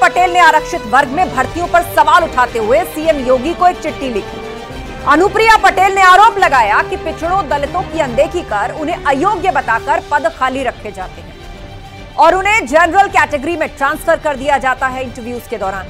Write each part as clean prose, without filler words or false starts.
पटेल ने आरक्षित वर्ग में भर्तियों पर सवाल उठाते हुए सीएम योगी को एक चिट्ठी लिखी। अनुप्रिया पटेल ने आरोप लगाया कि पिछड़ों दलितों की अनदेखी कर उन्हें अयोग्य बताकर पद खाली रखे जाते हैं और उन्हें जनरल कैटेगरी में ट्रांसफर कर दिया जाता है इंटरव्यूज के दौरान।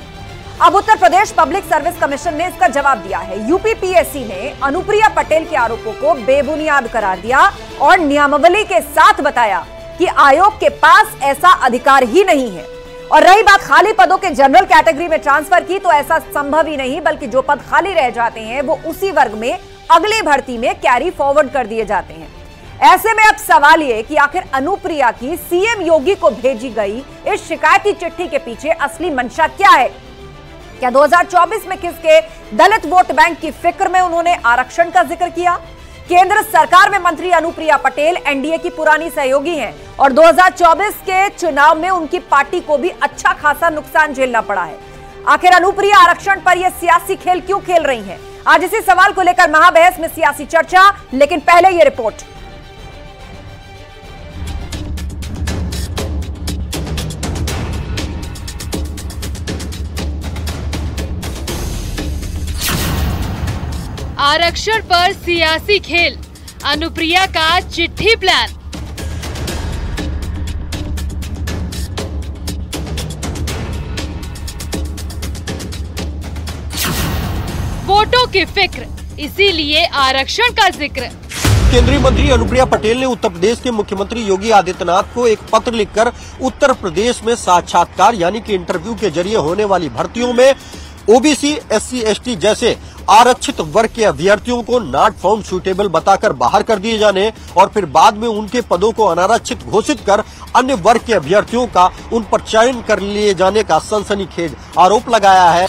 अब Uttar Pradesh public service commission ने इसका जवाब दिया है। यूपी पीएससी ने अनुप्रिया पटेल के आरोपों को बेबुनियाद करार दिया और नियमावली के साथ बताया कि आयोग के पास ऐसा अधिकार ही नहीं है। और रही बात खाली पदों के जनरल कैटेगरी में ट्रांसफर की, तो ऐसा संभव ही नहीं, बल्कि जो पद खाली रह जाते हैं वो उसी वर्ग में अगली भर्ती में कैरी फॉरवर्ड कर दिए जाते हैं। ऐसे में अब सवाल ये कि आखिर अनुप्रिया की सीएम योगी को भेजी गई इस शिकायती चिट्ठी के पीछे असली मंशा क्या है? क्या 2024 में किसके दलित वोट बैंक की फिक्र में उन्होंने आरक्षण का जिक्र किया? केंद्र सरकार में मंत्री अनुप्रिया पटेल एनडीए की पुरानी सहयोगी हैं और 2024 के चुनाव में उनकी पार्टी को भी अच्छा खासा नुकसान झेलना पड़ा है। आखिर अनुप्रिया आरक्षण पर यह सियासी खेल क्यों खेल रही हैं? आज इसी सवाल को लेकर महाबहस में सियासी चर्चा, लेकिन पहले यह रिपोर्ट। आरक्षण पर सियासी खेल, अनुप्रिया का चिट्ठी प्लान। वोटों की फिक्र, इसीलिए आरक्षण का जिक्र। केंद्रीय मंत्री अनुप्रिया पटेल ने उत्तर प्रदेश के मुख्यमंत्री योगी आदित्यनाथ को एक पत्र लिखकर उत्तर प्रदेश में साक्षात्कार यानी कि इंटरव्यू के जरिए होने वाली भर्तियों में ओबीसी, एससी, एसटी जैसे आरक्षित वर्ग के अभ्यर्थियों को नॉट फाउंड सूटेबल बताकर बाहर कर दिए जाने और फिर बाद में उनके पदों को अनारक्षित घोषित कर अन्य वर्ग के अभ्यर्थियों का उन पर चयन कर लिए जाने का सनसनीखेज आरोप लगाया है।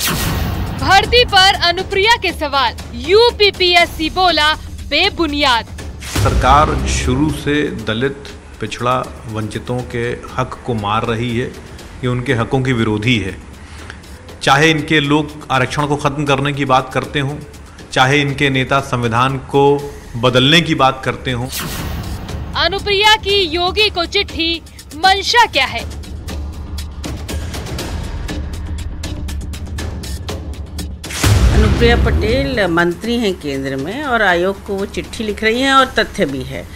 भर्ती पर अनुप्रिया के सवाल, यूपीपीएससी बोला बेबुनियाद। सरकार शुरू से दलित, पिछड़ा, वंचितों के हक को मार रही है, ये उनके हकों की विरोधी है। चाहे इनके लोग आरक्षण को खत्म करने की बात करते हों, चाहे इनके नेता संविधान को बदलने की बात करते हों। अनुप्रिया की योगी को चिट्ठी, मंशा क्या है? अनुप्रिया पटेल मंत्री हैं केंद्र में और आयोग को वो चिट्ठी लिख रही हैं और तथ्य भी है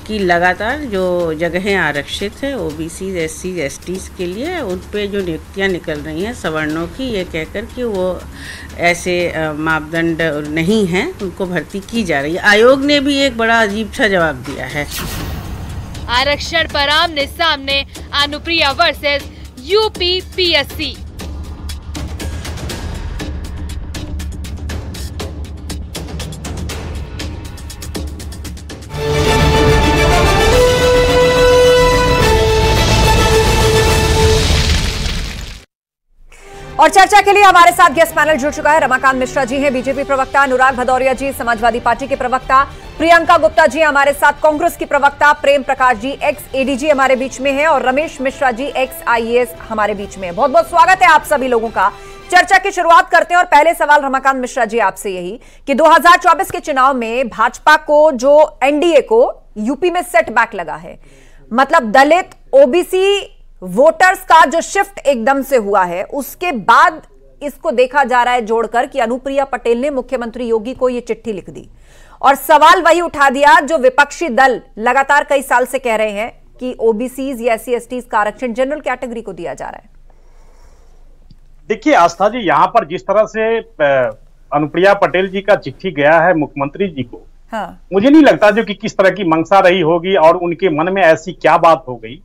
कि लगातार जो जगहें आरक्षित है ओबीसी, एससी, एसटी के लिए उन पे जो नियुक्तियां निकल रही हैं सवर्णों की, ये कहकर कि वो ऐसे मापदंड नहीं हैं, उनको भर्ती की जा रही है। आयोग ने भी एक बड़ा अजीब सा जवाब दिया है। आरक्षण पर आमने सामने अनुप्रिया वर्सेस यूपी पीएससी। और चर्चा के लिए हमारे साथ गेस्ट पैनल जुड़ चुका है। रमाकांत मिश्रा जी हैं बीजेपी प्रवक्ता, अनुराग भदौरिया जी समाजवादी पार्टी के प्रवक्ता, प्रियंका गुप्ता जी हमारे साथ कांग्रेस की प्रवक्ता, प्रेम प्रकाश जी एक्स एडीजी हमारे बीच में है और रमेश मिश्रा जी एक्स आईएएस हमारे बीच में है। बहुत बहुत स्वागत है आप सभी लोगों का। चर्चा की शुरुआत करते हैं और पहले सवाल रमाकांत मिश्रा जी आपसे यही कि 2024 के चुनाव में भाजपा को जो एनडीए को यूपी में सेटबैक लगा है, मतलब दलित, ओबीसी वोटर्स का जो शिफ्ट एकदम से हुआ है, उसके बाद इसको देखा जा रहा है जोड़कर कि अनुप्रिया पटेल ने मुख्यमंत्री योगी को यह चिट्ठी लिख दी और सवाल वही उठा दिया जो विपक्षी दल लगातार कई साल से कह रहे हैं कि ओबीसीज या एससी एसटी का आरक्षण जनरल कैटेगरी को दिया जा रहा है। देखिए आस्था जी, यहां पर जिस तरह से अनुप्रिया पटेल जी का चिट्ठी गया है मुख्यमंत्री जी को, हाँ। मुझे नहीं लगता जो कि किस तरह की मंशा रही होगी और उनके मन में ऐसी क्या बात हो गई,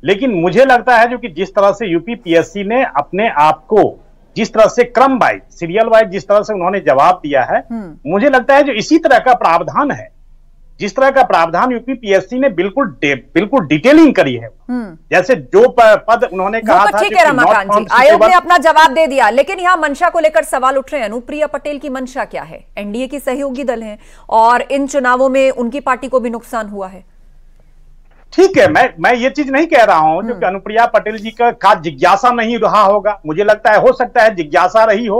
लेकिन मुझे लगता है जो कि जिस तरह से यूपी पीएससी ने अपने आप को जिस तरह से क्रम वाइज, सीरियल वाइज जिस तरह से उन्होंने जवाब दिया है, मुझे लगता है जो इसी तरह का प्रावधान है, जिस तरह का प्रावधान यूपी पीएससी ने बिल्कुल डिटेलिंग करी है, जैसे जो पद उन्होंने कहा था। ठीक है रमाकांत जी, आयोग ने अपना जवाब दे दिया, लेकिन यहाँ मंशा को लेकर सवाल उठ रहे हैं। अनुप्रिया पटेल की मंशा क्या है? एनडीए की सहयोगी दल है और इन चुनावों में उनकी पार्टी को भी नुकसान हुआ है। ठीक है, मैं ये चीज नहीं कह रहा हूं जो कि अनुप्रिया पटेल जी का जिज्ञासा नहीं रहा होगा। मुझे लगता है हो सकता है जिज्ञासा रही हो,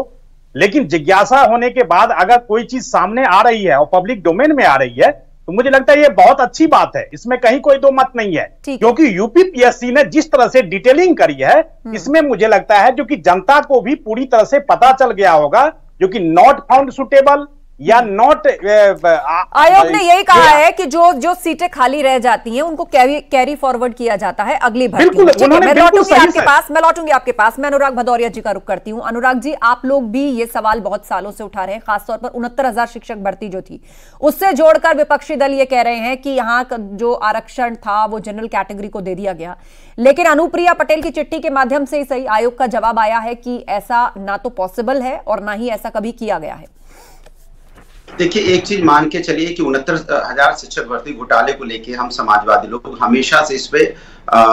लेकिन जिज्ञासा होने के बाद अगर कोई चीज सामने आ रही है और पब्लिक डोमेन में आ रही है तो मुझे लगता है ये बहुत अच्छी बात है, इसमें कहीं कोई दो मत नहीं है, क्योंकि यूपी पीएससी ने जिस तरह से डिटेलिंग करी है इसमें मुझे लगता है जो कि जनता को भी पूरी तरह से पता चल गया होगा, जो कि नॉट फाउंड सुटेबल या नॉट। आयोग ने यही कहा है कि जो सीटें खाली रह जाती हैं उनको कैरी फॉरवर्ड किया जाता है अगली भर्ती में। मैं लौटूंगी आपके पास। मैं अनुराग भदौरिया जी का रुख करती हूं। अनुराग जी, आप लोग भी ये सवाल बहुत सालों से उठा रहे हैं, खासतौर पर 69,000 शिक्षक भर्ती जो थी उससे जोड़कर विपक्षी दल ये कह रहे हैं कि यहाँ जो आरक्षण था वो जनरल कैटेगरी को दे दिया गया, लेकिन अनुप्रिया पटेल की चिट्ठी के माध्यम से ही सही आयोग का जवाब आया है कि ऐसा ना तो पॉसिबल है और ना ही ऐसा कभी किया गया है। देखिए, एक चीज मान के चलिए कि 69,000 शिक्षक भर्ती घोटाले को लेके हम समाजवादी लोग हमेशा से इस पे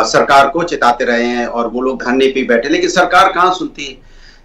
सरकार को चिताते रहे हैं और वो लोग धरने पे बैठे, लेकिन सरकार कहाँ सुनती है।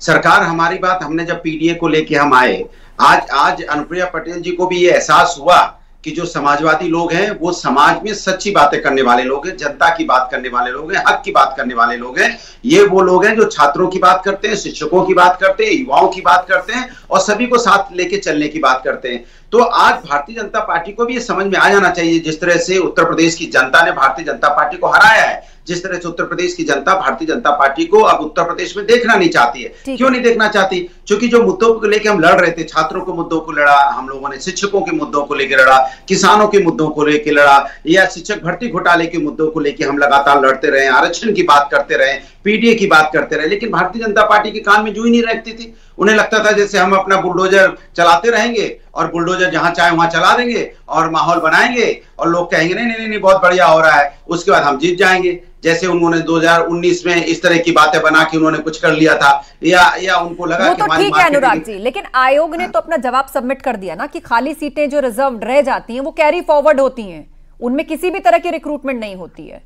सरकार हमारी बात, हमने जब पीडीए को लेके हम आए, आज अनुप्रिया पटेल जी को भी ये एहसास हुआ कि जो समाजवादी लोग हैं वो समाज में सच्ची बातें करने वाले लोग हैं, जनता की बात करने वाले लोग हैं, हक की बात करने वाले लोग हैं। ये वो लोग हैं जो छात्रों की बात करते हैं, शिक्षकों की बात करते हैं, युवाओं की बात करते हैं और सभी को साथ लेके चलने की बात करते हैं। तो आज भारतीय जनता पार्टी को भी ये समझ में आ जाना चाहिए, जिस तरह से उत्तर प्रदेश की जनता ने भारतीय जनता पार्टी को हराया है, जिस तरह से उत्तर प्रदेश की जनता भारतीय जनता पार्टी को अब उत्तर प्रदेश में देखना नहीं चाहती है। क्यों नहीं देखना चाहती? क्योंकि जो मुद्दों को लेकर हम लड़ रहे थे, छात्रों के मुद्दों को लड़ा हम लोगों ने, शिक्षकों के मुद्दों को लेकर लड़ा, किसानों के मुद्दों को लेकर लड़ा, या शिक्षक भर्ती घोटाले के मुद्दों को लेकर हम लगातार लड़ते रहे, आरक्षण की बात करते रहे, पीडीए की बात करते रहे, लेकिन भारतीय जनता पार्टी के कान में जू ही नहीं रखती थी। उन्हें लगता था जैसे हम अपना बुलडोजर चलाते रहेंगे और बुलडोजर जहां चाहे वहां चला देंगे और माहौल बनाएंगे और लोग कहेंगे नहीं नहीं नहीं बहुत बढ़िया हो रहा है, उसके बाद हम जीत जाएंगे। जैसे उन्होंने 2019 में इस तरह की बातें बना के उन्होंने कुछ कर लिया था, या उनको लगा कि हमारी ठीक है अनुराग जी, लेकिन आयोग ने तो अपना जवाब सबमिट कर दिया ना कि खाली सीटें जो रिजर्व रह जाती हैं वो कैरी फॉरवर्ड होती हैं, उनमें किसी भी तरह की रिक्रूटमेंट नहीं होती है।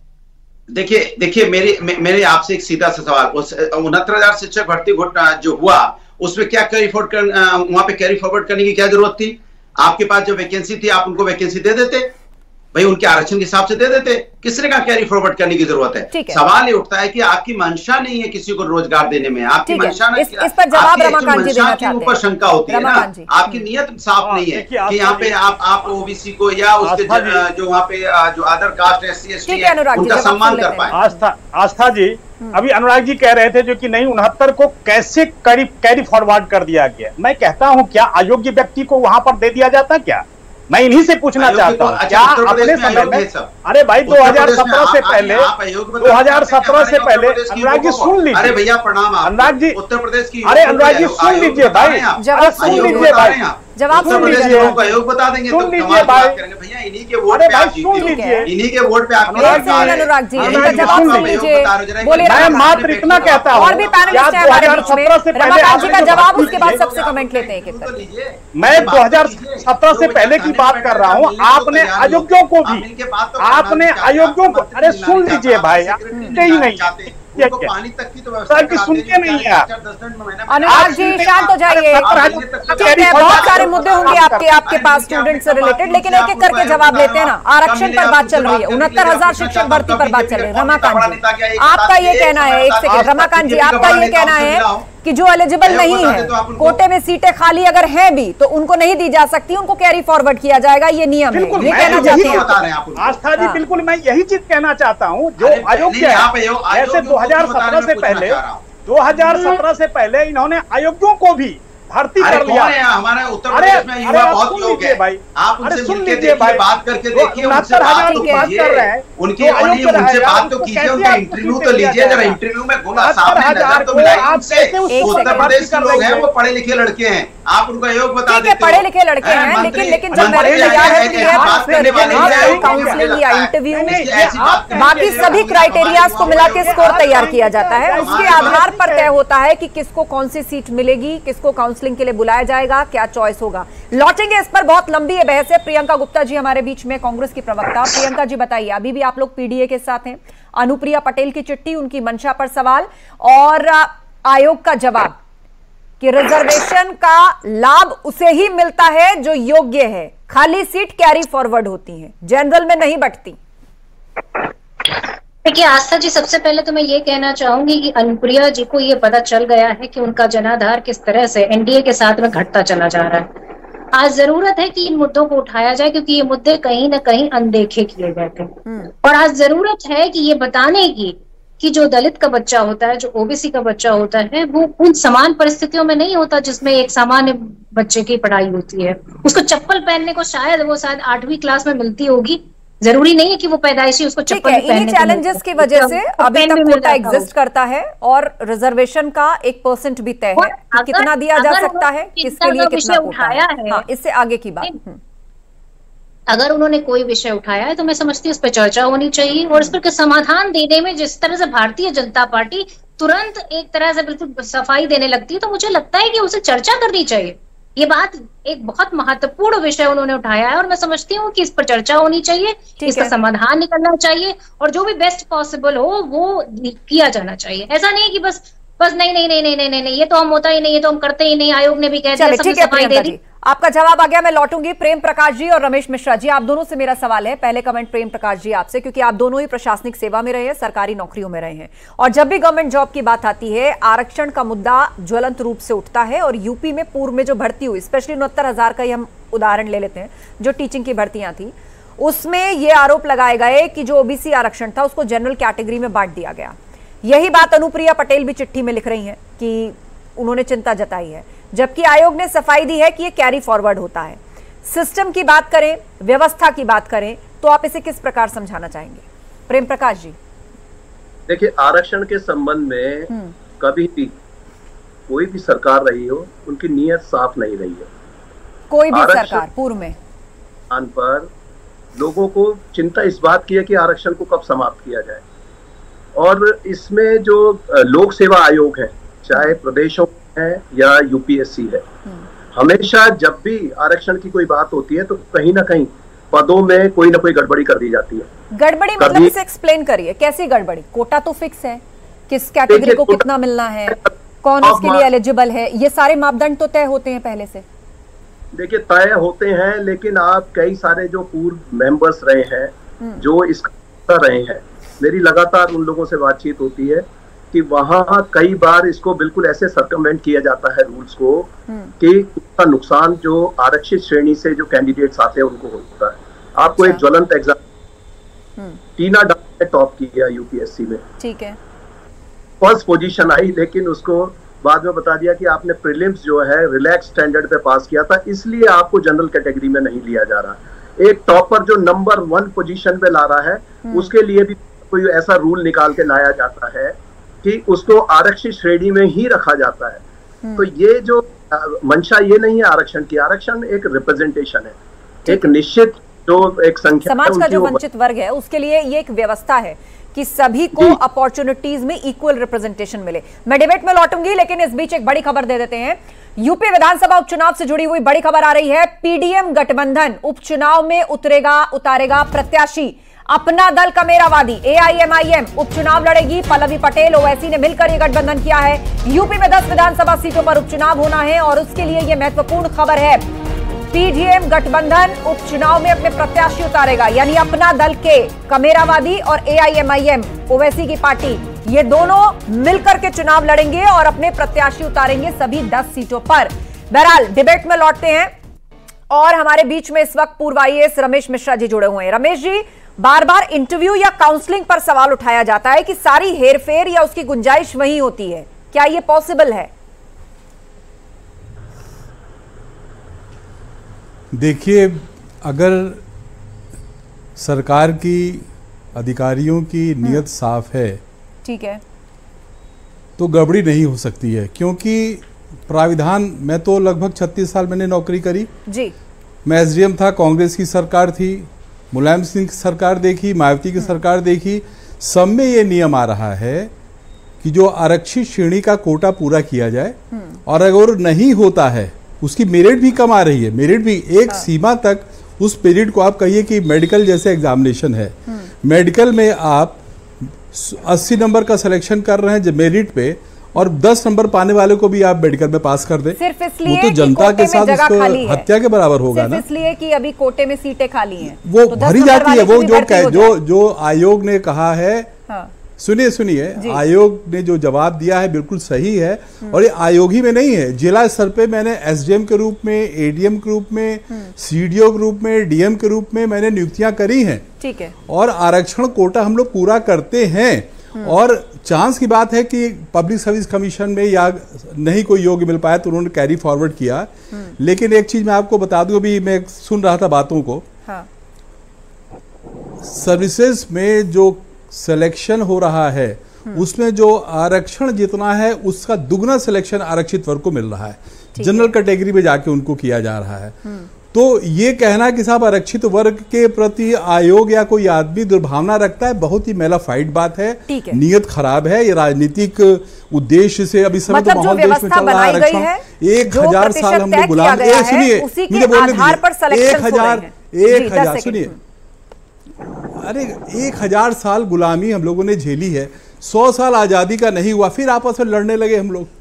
देखिए मेरे आपसे एक सीधा सा सवाल, उस 69,000 शिक्षक भर्ती जो हुआ उसमें क्या कैरी फॉरवर्ड वहां पे कैरी फॉरवर्ड करने की क्या जरूरत थी? आपके पास जो वैकेंसी थी आप उनको वैकेंसी दे देते भाई, उनके आरक्षण के हिसाब से दे देते। किसने कहा कैरी फॉरवर्ड करने की जरूरत है? सवाल ये उठता है कि आपकी मंशा नहीं है किसी को रोजगार देने में, आपकी मंशा नहीं, इस पर जवाब रमाकांत जी देना चाहते हैं। ऊपर शंका होती है ना, आपकी नियत साफ नहीं है कि यहाँ पे आप ओबीसी को या उसके जो वहाँ पे जो अदर कास्ट SC ST है उनका सम्मान कर पाए। आस्था जी, अभी अनुराग जी कह रहे थे जो कि नहीं 69 को कैसे कैरी फॉरवर्ड कर दिया गया। मैं कहता हूँ क्या अयोग्य व्यक्ति को वहां पर दे दिया जाता क्या? मैं इन्हीं से पूछना चाहता हूँ, क्या अपने समय में, अरे भाई 2017 से पहले 2017 से पहले अनुराग जी सुन लीजिए। अरे भैया प्रणाम अनुराग जी, उत्तर प्रदेश की, अरे अनुराग जी सुन लीजिए भाई, जवाब सुन लीजिए भाई, जवाब सुन लीजिए, आयोग बता देंगे, सुन लीजिए भाई, भैया इन्हीं के वोट पे आप जीते हो, इन्हीं के वोट पे आप अनुराग जी जवाब सुन लीजिए, बोलिए। मैं मात्र इतना कहता हूँ, और भी पैनलिस्ट हैं हमारे बीच में, रमाकांत जी का जवाब, उसके बाद सबसे कमेंट लेते हैं। मैं 2017 से पहले की बात कर रहा हूँ। आपने अयोग्यों को भी, आपने अयोग्यों को, अरे सुन लीजिए भाई, ही नहीं पानी तक की तो सुनते नहीं है। अनुराग जी शांत हो जाइए, ठीक है, बहुत सारे मुद्दे होंगे आपके पास स्टूडेंट से रिलेटेड, लेकिन एक एक करके जवाब लेते हैं ना। आरक्षण पर बात चल रही है, 69,000 शिक्षक भर्ती पर बात चल रही है। रमाकांत जी आपका ये कहना है, एक सेकंड, रमाकांत जी आपका ये कहना है कि जो एलिजिबल नहीं है, कोटे में सीटें खाली अगर हैं भी तो उनको नहीं दी जा सकती, उनको कैरी फॉरवर्ड किया जाएगा, ये नियम है, ये कहना चाहते हैं आस्था जी? बिल्कुल मैं यही चीज कहना चाहता हूँ। जो अयोग्य है, जैसे 2017 से पहले इन्होंने अयोग्यों को भी भर्ती कर लिया। हमारे उत्तर प्रदेश में युवा बहुत योग्य है भाई, आप उनसे मिलके देखिए, बात करके देखिए, उनसे बात तो कीजिए, उनके उनसे बात तो कीजिए, उनका इंटरव्यू तो लीजिए जरा। इंटरव्यू में गुना सामने नजर तो मिलाइए उनसे। उत्तर प्रदेश के लोग हैं, वो पढ़े लिखे लड़के हैं, आप उनको योग बता देते हो। पढ़े लिखे लड़के हैं, लेकिन जब काउंसलिंग या इंटरव्यू, बाकी सभी क्राइटेरियाज को मिला के स्कोर तैयार किया जाता है, उसके आधार पर तय होता है कि किसको कौन सी सीट मिलेगी, किसको काउंसलिंग के लिए बुलाया जाएगा, क्या चॉइस होगा। लौटेंगे इस पर, बहुत लंबी है बहस है। प्रियंका गुप्ता जी हमारे बीच में, कांग्रेस की प्रवक्ता। प्रियंका जी बताइए, अभी भी आप लोग पीडीए के साथ हैं, अनुप्रिया पटेल की चिट्ठी, उनकी मंशा पर सवाल और आयोग का जवाब कि रिजर्वेशन का लाभ उसे ही मिलता है जो योग्य है, खाली सीट कैरी फॉरवर्ड होती है, जनरल में नहीं बंटती। देखिए आस्था जी, सबसे पहले तो मैं ये कहना चाहूंगी कि अनुप्रिया जी को ये पता चल गया है कि उनका जनाधार किस तरह से एनडीए के साथ में घटता चला जा रहा है। आज जरूरत है कि इन मुद्दों को उठाया जाए, क्योंकि ये मुद्दे कहीं ना कहीं अनदेखे किए गए थे। और आज जरूरत है कि ये बताने की कि जो दलित का बच्चा होता है, जो ओबीसी का बच्चा होता है, वो उन समान परिस्थितियों में नहीं होता जिसमें एक सामान्य बच्चे की पढ़ाई होती है। उसको चप्पल पहनने को शायद 8वीं क्लास में मिलती होगी, जरूरी नहीं है कि वो पैदाइशी उसको चप्पल पहनने। इन्हीं चैलेंजेस की वजह से अभी तक कोटा एग्जिस्ट करता है और रिजर्वेशन का 1% भी तय है कि कितना दिया जा सकता है, किसके लिए कितना उठाया है। हाँ, इससे आगे की बात, अगर उन्होंने कोई विषय उठाया है तो मैं समझती हूँ उस पर चर्चा होनी चाहिए और इस पर समाधान देने में जिस तरह से भारतीय जनता पार्टी तुरंत एक तरह से बिल्कुल सफाई देने लगती है, तो मुझे लगता है कि उसे चर्चा करनी चाहिए। ये बात एक बहुत महत्वपूर्ण विषय उन्होंने उठाया है और मैं समझती हूँ कि इस पर चर्चा होनी चाहिए, इसका समाधान निकलना चाहिए और जो भी बेस्ट पॉसिबल हो वो किया जाना चाहिए। ऐसा नहीं कि बस नहीं नहीं नहीं नहीं नहीं नहीं ये तो हम होता ही नहीं, ये तो हम करते ही नहीं, आयोग ने भी कह दिया, सबने सफाई दे दी। आपका जवाब आ गया। मैं लौटूंगी प्रेम प्रकाश जी और रमेश मिश्रा जी, आप दोनों से मेरा सवाल है। पहले कमेंट प्रेम प्रकाश जी आपसे, क्योंकि आप दोनों ही प्रशासनिक सेवा में रहे हैं, सरकारी नौकरियों में रहे हैं और जब भी गवर्नमेंट जॉब की बात आती है आरक्षण का मुद्दा ज्वलंत रूप से उठता है। और यूपी में पूर्व में जो भर्ती हुई, स्पेशली 69,000 का ही हम उदाहरण ले लेते हैं, जो टीचिंग की भर्तियां थी, उसमें ये आरोप लगाए गए कि जो ओबीसी आरक्षण था उसको जनरल कैटेगरी में बांट दिया गया। यही बात अनुप्रिया पटेल भी चिट्ठी में लिख रही हैं कि उन्होंने चिंता जताई है, जबकि आयोग ने सफाई दी है कि ये कैरी फॉरवर्ड होता है। सिस्टम की बात करें, व्यवस्था की बात करें, तो आप इसे किस प्रकार समझाना चाहेंगे? प्रेम प्रकाश जी। देखिए, आरक्षण के संबंध में कभी भी कोई भी सरकार रही हो, उनकी नीयत साफ नहीं रही है। कोई भी सरकार पूर्व में पर लोगों को चिंता इस बात की है कि आरक्षण को कब समाप्त किया जाए। और इसमें जो लोक सेवा आयोग है, चाहे प्रदेशों है या यूपीएससी है, हमेशा जब भी आरक्षण की कोई बात होती है तो कहीं ना कहीं पदों में कोई ना कोई गड़बड़ी कर दी जाती है। गड़बड़ी मतलब इसे एक्सप्लेन करिए, कैसी गड़बड़ी? कोटा तो फिक्स है, किस कैटेगरी को कितना मिलना है, कौन उसके लिए एलिजिबल है, ये सारे मापदंड तो तय होते हैं पहले से। देखिए, तय होते हैं, लेकिन आप कई सारे जो पूर्व मेंबर्स रहे हैं, जो इसका रहे हैं, मेरी लगातार उन लोगों से बातचीत होती है कि वहां कई बार इसको बिल्कुल ऐसे सर्कमवेंट किया जाता है रूल्स को कि उसका नुकसान जो आरक्षित श्रेणी से जो कैंडिडेट्स आते हैं उनको होता है। आपको एक ज्वलंत एग्जाम, टीना डाल ने टॉप किया यूपीएससी में, ठीक है, फर्स्ट पोजीशन आई, लेकिन उसको बाद में बता दिया कि आपने प्रीलिम्स जो है रिलैक्स स्टैंडर्ड पे पास किया था, इसलिए आपको जनरल कैटेगरी में नहीं लिया जा रहा। एक टॉपर जो नंबर 1 पोजीशन पे ला रहा है, उसके लिए भी कोई ऐसा रूल निकाल के लाया जाता है कि उसको आरक्षित श्रेणी में ही रखा जाता है। तो ये जो मंशा ये नहीं है आरक्षण की, आरक्षण एक रिप्रेजेंटेशन है, एक निश्चित जो एक संख्या समाज का जो वंचित वर्ग है उसके लिए ये एक व्यवस्था है कि सभी को अपॉर्चुनिटीज में इक्वल रिप्रेजेंटेशन मिले। मैं डिबेट में लौटूंगी, लेकिन इस बीच एक बड़ी खबर दे देते हैं। यूपी विधानसभा उपचुनाव से जुड़ी हुई बड़ी खबर आ रही है। पीडीएम गठबंधन उपचुनाव में उतारेगा प्रत्याशी अपना दल कमेरावादी। एआईएमआईएम उपचुनाव लड़ेगी। पल्लवी पटेल ओवैसी ने मिलकर यह गठबंधन किया है। यूपी में 10 विधानसभा सीटों पर उपचुनाव होना है और उसके लिए यह महत्वपूर्ण खबर है। पीडीएम गठबंधन उपचुनाव में अपने प्रत्याशी उतारेगा, यानी अपना दल के कमेरावादी और एआईएमआईएम ओवैसी की पार्टी, ये दोनों मिलकर के चुनाव लड़ेंगे और अपने प्रत्याशी उतारेंगे सभी 10 सीटों पर। बहरहाल डिबेट में लौटते हैं और हमारे बीच में इस वक्त पूर्व आईएएस रमेश मिश्रा जी जुड़े हुए हैं। रमेश जी, बार बार इंटरव्यू या काउंसलिंग पर सवाल उठाया जाता है कि सारी हेरफेर या उसकी गुंजाइश वहीं होती है, क्या यह पॉसिबल है? देखिए, अगर सरकार की अधिकारियों की नीयत साफ है, ठीक है, तो गड़बड़ी नहीं हो सकती है। क्योंकि प्राविधान, मैं तो लगभग 36 साल मैंने नौकरी करी जी। मैं एसडीएम था, कांग्रेस की सरकार थी, मुलायम सिंह की सरकार देखी, मायावती की सरकार देखी, सब में ये नियम आ रहा है कि जो आरक्षित श्रेणी का कोटा पूरा किया जाए, और अगर नहीं होता है उसकी मेरिट भी कम आ रही है। मेरिट भी एक सीमा तक, उस पीरियड को आप कहिए कि मेडिकल जैसे एग्जामिनेशन है, मेडिकल में आप 80 नंबर का सिलेक्शन कर रहे हैं मेरिट पे, और 10 नंबर पाने वाले को भी आप मेडिकल में पास कर दें, सिर्फ इसलिए वो तो जनता के साथ उसको हत्या के बराबर होगा ना। इसलिए कि अभी कोटे में सीटें खाली हैं, वो भरी जाती है। वो जो आयोग ने कहा है सुनिए, आयोग ने जो जवाब दिया है बिल्कुल सही है, और ये आयोग ही में नहीं है, जिला स्तर पे मैंने एसडीएम के रूप में, एडीएम के रूप में, सीडीओ के रूप में, डीएम के रूप में मैंने नियुक्तियां करी हैं। ठीक है। और आरक्षण कोटा हम लोग पूरा करते हैं, और चांस की बात है कि पब्लिक सर्विस कमीशन में या नहीं कोई योग्य मिल पाया तो उन्होंने कैरी फॉरवर्ड किया। लेकिन एक चीज मैं आपको बता दूं, अभी मैं सुन रहा था बातों को, सर्विसेज में जो सिलेक्शन हो रहा है उसमें जो आरक्षण जितना है उसका दुगना सिलेक्शन आरक्षित वर्ग को मिल रहा है, जनरल कैटेगरी में जाके उनको किया जा रहा है। तो ये कहना कि साहब आरक्षित वर्ग के प्रति आयोग या कोई आदमी दुर्भावना रखता है, बहुत ही मेलाफाइड बात है, नियत खराब है। ये राजनीतिक उद्देश्य से अभी समय मतलब तो माहौल देश में चल रहा है, आरक्षण 1000 साल हम लोग गुलाम, सुनिए मुझे बोलने दीजिए, 1000 सुनिए, अरे 1000 साल गुलामी हम लोगों ने झेली है, 100 साल आजादी का नहीं हुआ, फिर आपस में लड़ने लगे हम लोग।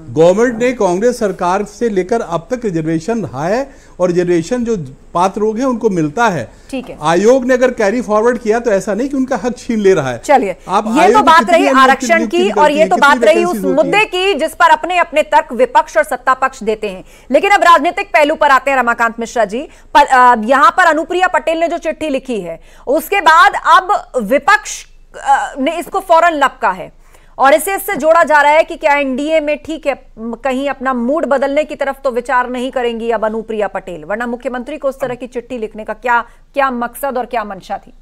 गवर्नमेंट ने कांग्रेस सरकार से लेकर अब तक रिजर्वेशन रहा है, और रिजर्वेशन जो पात्र लोग हैं उनको मिलता है। ठीक है। आयोग ने अगर कैरी फॉरवर्ड किया तो ऐसा नहीं कि उनका हक छीन ले रहा है। चलिए, ये तो बात रही आरक्षण की, और ये तो बात रही उस मुद्दे की जिस पर अपने अपने तर्क विपक्ष और सत्ता पक्ष देते हैं। लेकिन अब राजनीतिक पहलू पर आते हैं रमाकांत मिश्रा जी। यहां पर अनुप्रिया पटेल ने जो चिट्ठी लिखी है, उसके बाद अब विपक्ष ने इसको फौरन लपका है, और इससे जोड़ा जा रहा है कि क्या एनडीए में ठीक है कहीं अपना मूड बदलने की तरफ तो विचार नहीं करेंगी अब अनुप्रिया पटेल, वरना मुख्यमंत्री को उस तरह की चिट्ठी लिखने का क्या मकसद और क्या मंशा थी?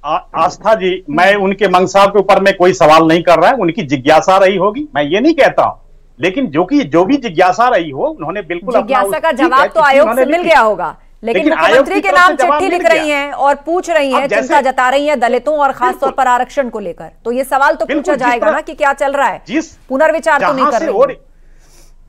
आस्था जी, मैं उनके मंशा के ऊपर में कोई सवाल नहीं कर रहा है, उनकी जिज्ञासा रही होगी, मैं ये नहीं कहता हूं, लेकिन जो भी जिज्ञासा रही हो, उन्होंने बिल्कुल जिज्ञासा का जवाब तो आयोग से मिल गया होगा, लेकिन मुख्यमंत्री के नाम चिट्ठी लिख रही हैं और पूछ रही हैं, चिंता जता रही हैं दलितों और खासतौर पर आरक्षण को लेकर, तो ये सवाल तो पूछा जाएगा ना कि क्या चल रहा है, पुनर्विचार तो नहीं कर रही।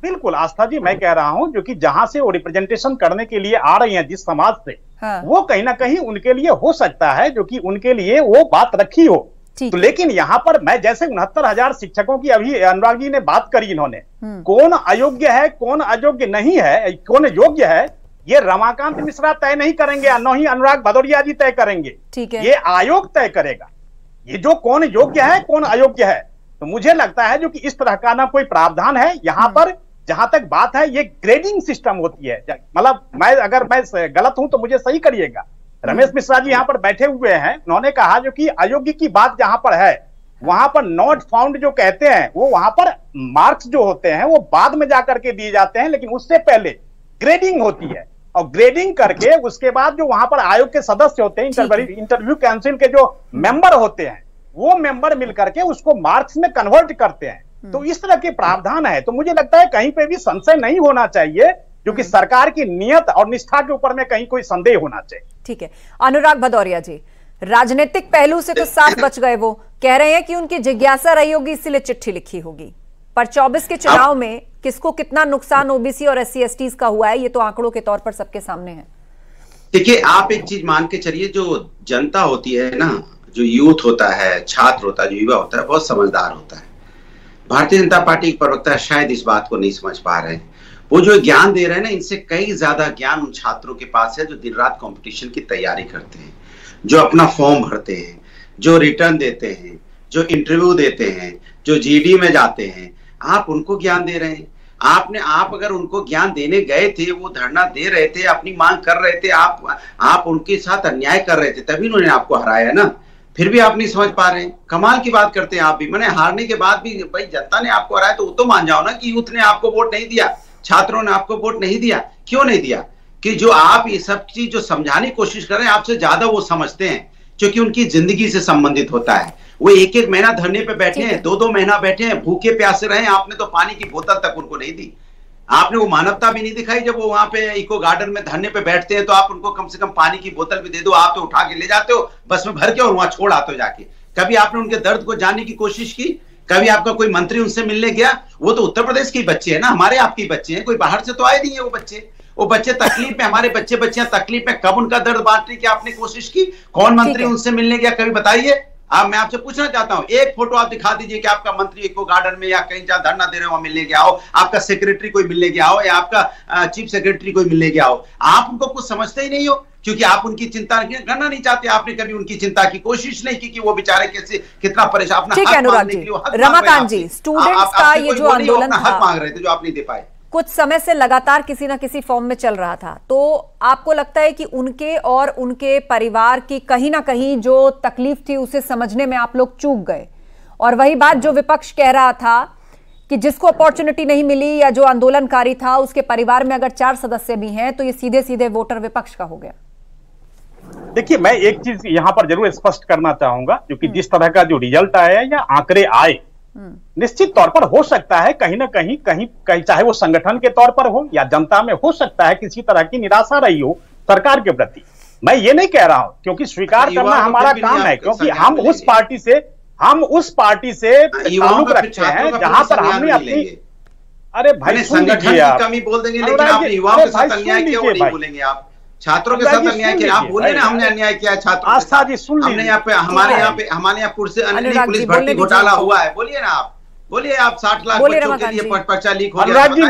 बिल्कुल आस्था जी, मैं कह रहा हूं जो कि जहां से वो रिप्रेजेंटेशन करने के लिए आ रही हैं जिस समाज से, वो कहीं ना कहीं उनके लिए हो सकता है जो कि उनके लिए वो बात रखी हो। तो लेकिन यहाँ पर मैं जैसे 69,000 शिक्षकों की अभी अनुराग जी ने बात करी, इन्होंने कौन अयोग्य है कौन अयोग्य नहीं है, कौन योग्य है, ये रमाकांत मिश्रा तय नहीं करेंगे, न ही अनुराग भदौरिया जी तय करेंगे, ठीक है, ये आयोग तय करेगा ये जो कौन योग्य है कौन अयोग्य है। तो मुझे लगता है जो कि इस तरह का ना कोई प्रावधान है यहाँ पर, जहां तक बात है ये ग्रेडिंग सिस्टम होती है, मतलब अगर मैं गलत हूं तो मुझे सही करिएगा। रमेश मिश्रा जी यहाँ पर बैठे हुए हैं, उन्होंने कहा जो कि अयोग्य की बात जहां पर है वहां पर नॉट फाउंड जो कहते हैं वो वहां पर मार्क्स जो होते हैं वो बाद में जाकर के दिए जाते हैं, लेकिन उससे पहले ग्रेडिंग होती है, और ग्रेडिंग करके उसके बाद जो वहां पर आयोग के सदस्य होते हैं, इंटरव्यू काउंसिल के जो मेंबर होते हैं, वो मेंबर मिलकर के उसको मार्क्स में कन्वर्ट करते हैं। तो इस तरह के प्रावधान है, तो मुझे लगता है कहीं पे भी संशय नहीं होना चाहिए, क्योंकि सरकार की नियत और निष्ठा के ऊपर में कहीं कोई संदेह होना चाहिए। ठीक है, अनुराग भदौरिया जी, राजनीतिक पहलू से तो साथ बच गए, वो कह रहे हैं कि उनकी जिज्ञासा रही होगी इसीलिए चिट्ठी लिखी होगी, पर 24 के चुनाव में किसको कितना नुकसान ओबीसी और एससी एसटीज का हुआ है ये तो आंकड़ों के तौर पर सबके सामने है। देखिए, आप एक चीज मान के चलिए, जो जनता होती है ना, जो यूथ होता है, छात्र होता है, जो युवा होता है, बहुत समझदार होता है। भारतीय जनता पार्टी के प्रवक्ता शायद इस बात को नहीं समझ पा रहे हैं। वो जो ज्ञान दे रहे हैं ना, इनसे कई ज्यादा ज्ञान उन छात्रों के पास है जो दिन रात कंपटीशन की तैयारी करते हैं, जो अपना फॉर्म भरते हैं, जो रिटर्न देते हैं, जो इंटरव्यू देते हैं, जो जीडी में जाते हैं। आप उनको ज्ञान दे रहे हैं। आप अगर उनको ज्ञान देने गए थे, वो धरना दे रहे थे, अपनी मांग कर रहे थे, आप उनके साथ अन्याय कर रहे थे, तभी उन्होंने आपको हराया ना। फिर भी आप नहीं समझ पा रहे हैं। कमाल की बात करते हैं आप भी। मैंने हारने के बाद भी भाई जनता ने आपको हराया तो वो तो मान जाओ ना कि यूथ ने आपको वोट नहीं दिया, छात्रों ने आपको वोट नहीं दिया। क्यों नहीं दिया? कि जो आप ये सब चीज जो समझाने की कोशिश कर रहे हैं, आपसे ज्यादा वो समझते हैं, क्योंकि उनकी जिंदगी से संबंधित होता है। वो एक एक महीना धरने पे बैठे हैं, 2-2 महीना बैठे हैं, भूखे प्यासे रहे। आपने तो पानी की बोतल तक उनको नहीं दी। आपने वो मानवता भी नहीं दिखाई। जब वो वहां पे इको गार्डन में धरने पे बैठते हैं तो आप उनको कम से कम पानी की बोतल भी दे दो। आप तो उठा के ले जाते हो बस में भर के और वहां छोड़ आते हो जाके। कभी आपने उनके दर्द को जानने की कोशिश की? कभी आपका कोई मंत्री उनसे मिलने गया? वो तो उत्तर प्रदेश के बच्चे हैं ना, हमारे आपके बच्चे हैं, कोई बाहर से तो आए नहीं है वो बच्चे तकलीफ में, हमारे बच्चियां तकलीफ में। कब उनका दर्द बांटने की आपने कोशिश की? कौन मंत्री उनसे मिलने गया? कभी बताइए। अब मैं आपसे पूछना चाहता हूं, एक फोटो आप दिखा दीजिए कि आपका मंत्री को गार्डन में या कहीं जहां धरना दे रहे हो मिलने गया हो, आपका सेक्रेटरी कोई मिलने गया हो, या आपका चीफ सेक्रेटरी कोई मिलने गया हो। आप उनको कुछ समझते ही नहीं हो, क्योंकि आप उनकी चिंता करना नहीं चाहते। आपने कभी उनकी चिंता की कोशिश नहीं की कि वो बेचारे कैसे कितना परेशान अपना हक मांगने के लिए। रमाकांत जी, स्टूडेंट्स का ये जो आंदोलन था, हक मांग रहे थे जो आप नहीं दे पाए, कुछ समय से लगातार किसी ना किसी फॉर्म में चल रहा था, तो आपको लगता है कि उनके और उनके परिवार की कहीं ना कहीं जो तकलीफ थी उसे समझने में आप लोग चूक गए? और वही बात जो विपक्ष कह रहा था कि जिसको अपॉर्चुनिटी नहीं मिली या जो आंदोलनकारी था उसके परिवार में अगर 4 सदस्य भी हैं तो ये सीधे सीधे वोटर विपक्ष का हो गया। देखिए, मैं एक चीज यहां पर जरूर स्पष्ट करना चाहूंगा, क्योंकि जिस तरह का जो रिजल्ट आया या आंकड़े आए, निश्चित तौर पर हो सकता है कहीं ना कहीं चाहे वो संगठन के तौर पर हो या जनता में, हो सकता है किसी तरह की निराशा रही हो सरकार के प्रति। मैं ये नहीं कह रहा हूं, क्योंकि स्वीकार करना हमारा काम है, क्योंकि हम उस पार्टी से ताल्लुक रखते हैं जहां पर हमने अपनी, अरे भाई संगठन की कमी बोल देंगे, लेकिन आपने युवाओं के साथ अन्याय किया वो नहीं बोलेंगे। आप छात्रों के साथ अन्याय किया, आप बोले ना हमने अन्याय किया छात्रों। आस्था जी सुन लीजिए, हमने यहाँ पे हमारे यहाँ पुलिस भर्ती घोटाला हुआ है, बोलिए ना आप, बोलिए आप 60 लाख बच्चों के लिए पर्चा लीक हो गया। अनुराग जी,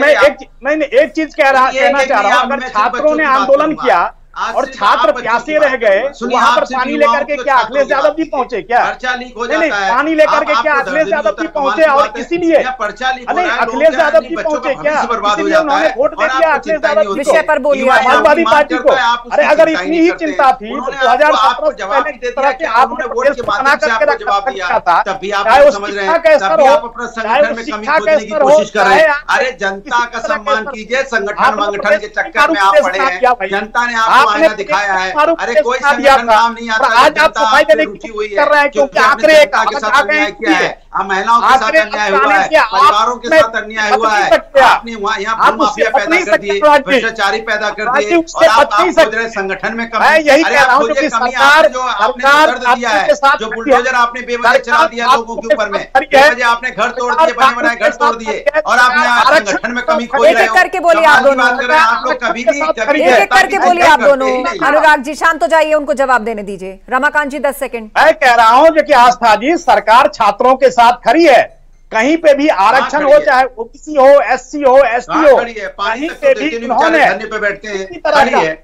मैं एक चीज कहना चाह रहा हूँ, अगर छात्रों ने आंदोलन किया और छात्र प्यासे रह गए, वहां पर पानी लेकर के क्या अखिलेश यादव जी पहुंचे? क्या पर्चा लीक हो जाता है? पानी लेकर के क्या अखिलेश यादव जी पहुंचे? और इसीलिए पर्चा लीक हो रहा है, अखिलेश यादव जी पहुंचे क्या? इसीलिए उन्होंने वोट दे दिया अखिलेश यादव जी विषय पर बोलिए, समाजवादी पार्टी को। अरे अगर इतनी ही चिंता थी तो 2017 से पहले कि आपने वोट के बना करके जवाब दिया था, तभी आप समझ रहे हैं, तभी आप अपना संगठन में कमी खोजने की कोशिश कर रहे हैं। अरे जनता का सम्मान कीजिए, संगठन के चक्कर में आप पड़े हैं। जनता ने आपको आईना दिखाया है। अरे कोई संगठन काम नहीं आता, आज आप सफाई देने की कोशिश कर रहे हैं, क्योंकि आंकड़े के साथ अन्याय किया है, महिलाओं के साथ अन्याय हुआ है, परिवारों के साथ अन्याय हुआ है। आपने यहाँ माफिया पैदा कर दिए, भ्रष्टाचारी पैदा कर दिए, और आप खोज रहे संगठन में कमी। अरे आप खोजिए कमी, जो आपने दर्द दिया है, जो बुलडोजर आपने बेवजह चला दिया लोगों के ऊपर में, बेवजह आपने घर तोड़ दिए, बने बनाए घर तोड़ दिए, और आप यहाँ संगठन में कमी खोज रहे हो। करके बोलिए आप दोनों, आप लोग कभी भी करके बोलिए आप दोनों। अनुराग जी शांत हो जाइए, उनको जवाब देने दीजिए। रमाकांत जी 10 सेकंड। मैं कह रहा हूं कि आस्था जी, सरकार छात्रों के साथ खड़ी है। कहीं पे भी आरक्षण हो, चाहे ओबीसी हो, एससी हो, एसटी हो, कहीं पे भी उन्होंने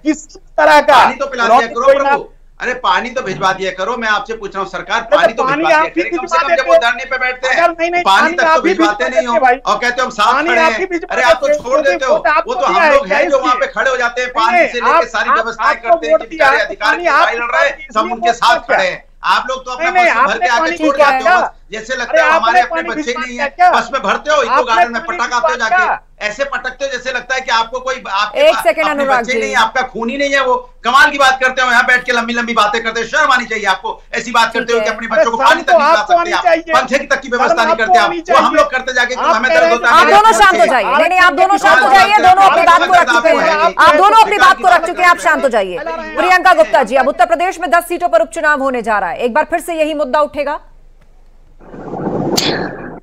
किसी तरह का पानी तो पिला दिया करो प्रभु। अरे पानी तो भिजवा दिया करो। मैं आपसे पूछ रहा हूँ, सरकार पानी तो भिजवा दिया करे, कम से कम जब वो धरने पे बैठते हैं पानी तक तो भिजवाते नहीं हो, और कहते हो हम साथ खड़े हैं। अरे आप तो छोड़ देते हो, वो तो हम लोग हैं जो वहाँ पे खड़े हो जाते हैं, पानी से लेके सारी व्यवस्थाएं करते हैं, बेचारे अधिकारी लड़ रहे हैं, सब उनके साथ खड़े हैं। आप लोग तो अपना बस भर के आके छोड़ जाते हो, जैसे लगता है हमारे अपने बच्चे नहीं है, बस में भरते हो, इको गार्डन में पटक आते हो, जाके ऐसे पटकते हो जैसे लगता है कि आपको कोई एक सेकंड अनुराग जी, नहीं, आपका खून ही नहीं है। वो कमाल की बात करते हो, यहाँ बैठ के लंबी लंबी बातें करते हो, शर्म आनी चाहिए आपको। ऐसी बात करते हो कि अपने बच्चों को पानी तक नहीं पिला सकते आप, पंखे तक की व्यवस्था नहीं करते आप, वो हम लोग करते जाके हमें दर्द होता है। आप दोनों शांत हो जाइए। नहीं, आप दोनों शांत हो जाइए, दोनों अपनी बात को रख चुके हैं, आप दोनों अपनी बात को रख चुके हैं, आप शांत हो जाइए। प्रियंका गुप्ता जी, अब उत्तर प्रदेश में 10 सीटों पर उपचुनाव होने जा रहा है, एक बार फिर से यही मुद्दा उठेगा?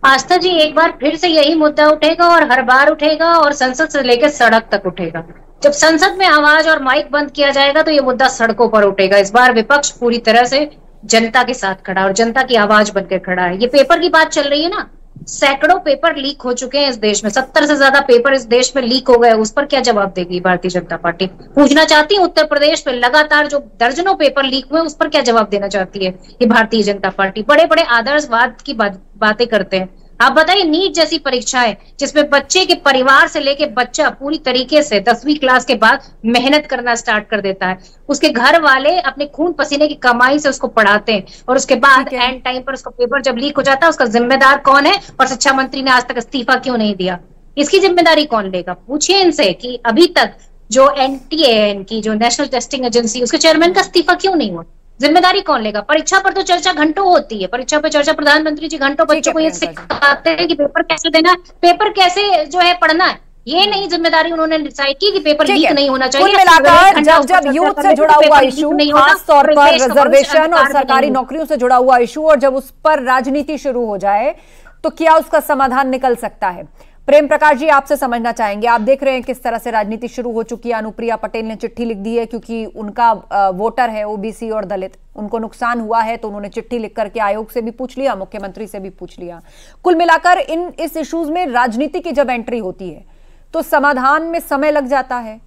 आस्था जी, एक बार फिर से यही मुद्दा उठेगा, और हर बार उठेगा, और संसद से लेकर सड़क तक उठेगा। जब संसद में आवाज और माइक बंद किया जाएगा तो ये मुद्दा सड़कों पर उठेगा। इस बार विपक्ष पूरी तरह से जनता के साथ खड़ा और जनता की आवाज बनकर खड़ा है। ये पेपर की बात चल रही है ना, सैकड़ों पेपर लीक हो चुके हैं इस देश में, 70 से ज्यादा पेपर इस देश में लीक हो गए। उस पर क्या जवाब देगी भारतीय जनता पार्टी? पूछना चाहती हूँ, उत्तर प्रदेश में लगातार जो दर्जनों पेपर लीक हुए, उस पर क्या जवाब देना चाहती है ये भारतीय जनता पार्टी? बड़े बड़े आदर्शवाद की बातें करते हैं। आप बताइए, नीट जैसी परीक्षाएं जिसमें बच्चे के परिवार से लेके बच्चा पूरी तरीके से 10वीं क्लास के बाद मेहनत करना स्टार्ट कर देता है, उसके घर वाले अपने खून पसीने की कमाई से उसको पढ़ाते हैं, और उसके बाद एंड टाइम पर उसका पेपर जब लीक हो जाता है, उसका जिम्मेदार कौन है? और शिक्षा मंत्री ने आज तक इस्तीफा क्यों नहीं दिया? इसकी जिम्मेदारी कौन लेगा? पूछिए इनसे कि अभी तक जो NTA की जो नेशनल टेस्टिंग एजेंसी, उसके चेयरमैन का इस्तीफा क्यों नहीं हुआ? जिम्मेदारी कौन लेगा? परीक्षा पर तो चर्चा घंटों होती है, परीक्षा पे चर्चा, प्रधानमंत्री जी घंटों बच्चों को ये सिखाते हैं कि पेपर कैसे देना है, पेपर कैसे जो है पढ़ना है। ये नहीं जिम्मेदारी उन्होंने डिसाइड की कि पेपर लीक नहीं होना चाहिए। कुल मिलाकर जब यूथ से जुड़ा हुआ इशू, खास तौर पर रिजर्वेशन और सरकारी नौकरियों से जुड़ा हुआ इशू, और जब उस पर राजनीति शुरू हो जाए तो क्या उसका समाधान निकल सकता है? प्रेम प्रकाश जी, आपसे समझना चाहेंगे, आप देख रहे हैं किस तरह से राजनीति शुरू हो चुकी है। अनुप्रिया पटेल ने चिट्ठी लिख दी है क्योंकि उनका वोटर है ओबीसी और दलित, उनको नुकसान हुआ है तो उन्होंने चिट्ठी लिख करके आयोग से भी पूछ लिया, मुख्यमंत्री से भी पूछ लिया। कुल मिलाकर इस इश्यूज में राजनीति की जब एंट्री होती है तो समाधान में समय लग जाता है,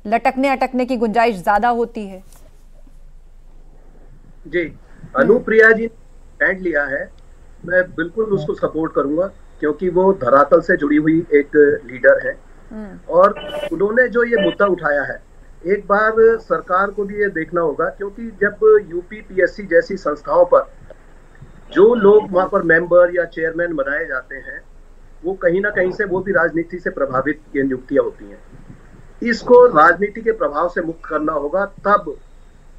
लटकने अटकने की गुंजाइश ज्यादा होती है। जी, अनुप्रिया जी ने स्टैंड लिया है, मैं बिल्कुल उसको सपोर्ट करूंगा क्योंकि वो धरातल से जुड़ी हुई एक लीडर है और उन्होंने जो ये मुद्दा उठाया है, एक बार सरकार को भी ये देखना होगा क्योंकि जब यूपीपीएससी जैसी संस्थाओं पर जो लोग वहां पर मेंबर या चेयरमैन बनाए जाते हैं वो कहीं ना कहीं से वो भी राजनीति से प्रभावित ये नियुक्तियां होती हैं। इसको राजनीति के प्रभाव से मुक्त करना होगा, तब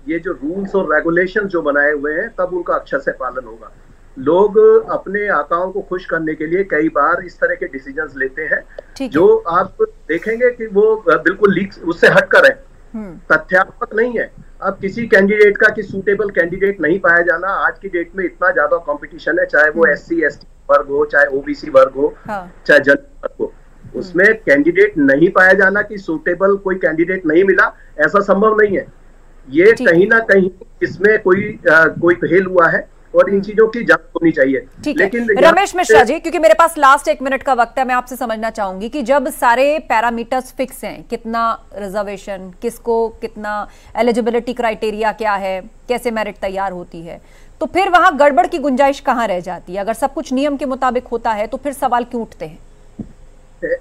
ये जो रूल्स और रेगुलेशन जो बनाए हुए हैं तब उनका अक्षर से पालन होगा। लोग अपने आकाओं को खुश करने के लिए कई बार इस तरह के डिसीजंस लेते हैं जो आप देखेंगे कि वो बिल्कुल लीक उससे हटकर है, तथ्यात्मक नहीं है। अब किसी कैंडिडेट का कि सूटेबल कैंडिडेट नहीं पाया जाना, आज की डेट में इतना ज्यादा कंपटीशन है, चाहे वो SC ST वर्ग हो, चाहे ओबीसी वर्ग हो, चाहे जनरल वर्ग हो, उसमें कैंडिडेट नहीं पाया जाना कि सूटेबल कोई कैंडिडेट नहीं मिला, ऐसा संभव नहीं है। ये कहीं ना कहीं इसमें कोई पहल हुआ है और इन चीजों की जांच होनी चाहिए। लेकिन रमेश मिश्रा जी, क्योंकि मेरे पास लास्ट 1 मिनट का वक्त है, मैं आपसे समझना चाहूंगी कि जब सारे पैरामीटर्स फिक्स हैं, कितना रिजर्वेशन, किसको कितना, एलिजिबिलिटी क्राइटेरिया क्या है, कैसे मेरिट तैयार होती है, तो फिर वहां गड़बड़ की गुंजाइश कहां रह जाती है? अगर सब कुछ नियम के मुताबिक होता है तो फिर सवाल क्यों उठते हैं?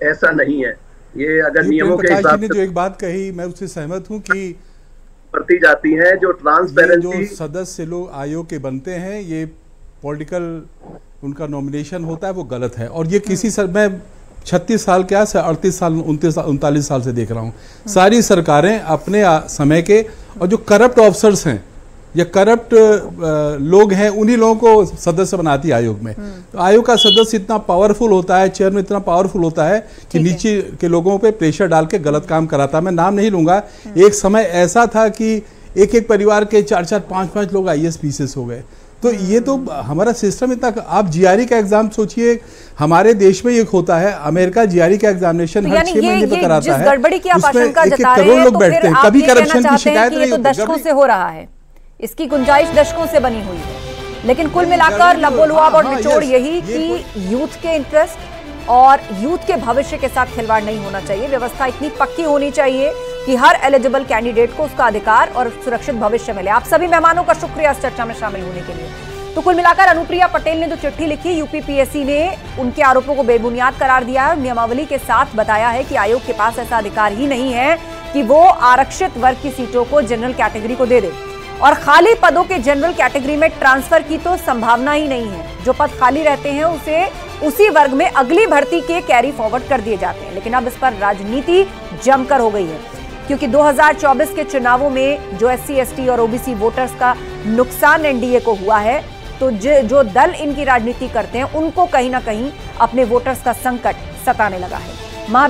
ऐसा नहीं है। ये अगर नियमों के हिसाब से जो एक बात कही, मैं उससे सहमत हूँ कि बढ़ती जाती हैं, जो ट्रांसपेरेंसी, जो सदस्य लोग आयोग के बनते हैं, ये पॉलिटिकल उनका नॉमिनेशन होता है, वो गलत है। और ये किसी मैं 36 साल क्या से 38 साल 39 साल से देख रहा हूँ, सारी सरकारें अपने समय के, और जो करप्ट ऑफिसर्स हैं या करप्ट लोग हैं, उन्हीं लोगों को सदस्य बनाती है आयोग में। तो आयोग का सदस्य इतना पावरफुल होता है, चेयरमैन इतना पावरफुल होता है कि नीचे के लोगों पे प्रेशर डाल के गलत काम कराता है। मैं नाम नहीं लूंगा, एक समय ऐसा था कि एक परिवार के 4-4, 5-5 लोग IAS PCS हो गए। तो ये तो हमारा सिस्टम इतना, आप GRE का एग्जाम सोचिए, हमारे देश में ये होता है, अमेरिका GRE का एग्जामिनेशन हर 6 महीने पे कराता है, गड़बड़ी की आप आशंका जता रहे हैं, तो फिर आप ये कहना चाहते हैं कि ये तो दशकों से हो रहा है, इसकी गुंजाइश दशकों से बनी हुई है। लेकिन कुल मिलाकर लबोलुआब और निचोड़ यही कि यूथ के इंटरेस्ट और यूथ के भविष्य के साथ खिलवाड़ नहीं होना चाहिए। व्यवस्था इतनी पक्की होनी चाहिए कि हर एलिजिबल कैंडिडेट को उसका अधिकार और सुरक्षित भविष्य मिले। आप सभी मेहमानों का शुक्रिया इस चर्चा में शामिल होने के लिए। तो कुल मिलाकर अनुप्रिया पटेल ने जो चिट्ठी लिखी, यूपीपीएससी ने उनके आरोपों को बेबुनियाद करार दिया है और नियमावली के साथ बताया है कि आयोग के पास ऐसा अधिकार ही नहीं है कि वो आरक्षित वर्ग की सीटों को जनरल कैटेगरी को दे दे, और खाली पदों के जनरल कैटेगरी में ट्रांसफर की तो संभावना ही नहीं है। जो पद खाली रहते हैं उसे उसी वर्ग में अगली भर्ती के कैरी फॉरवर्ड कर दिए जाते हैं। लेकिन अब इस पर राजनीति जमकर हो गई है, क्योंकि 2024 के चुनावों में जो SC ST और OBC वोटर्स का नुकसान NDA को हुआ है, तो जो दल इनकी राजनीति करते हैं उनको कहीं ना कहीं अपने वोटर्स का संकट सताने लगा है।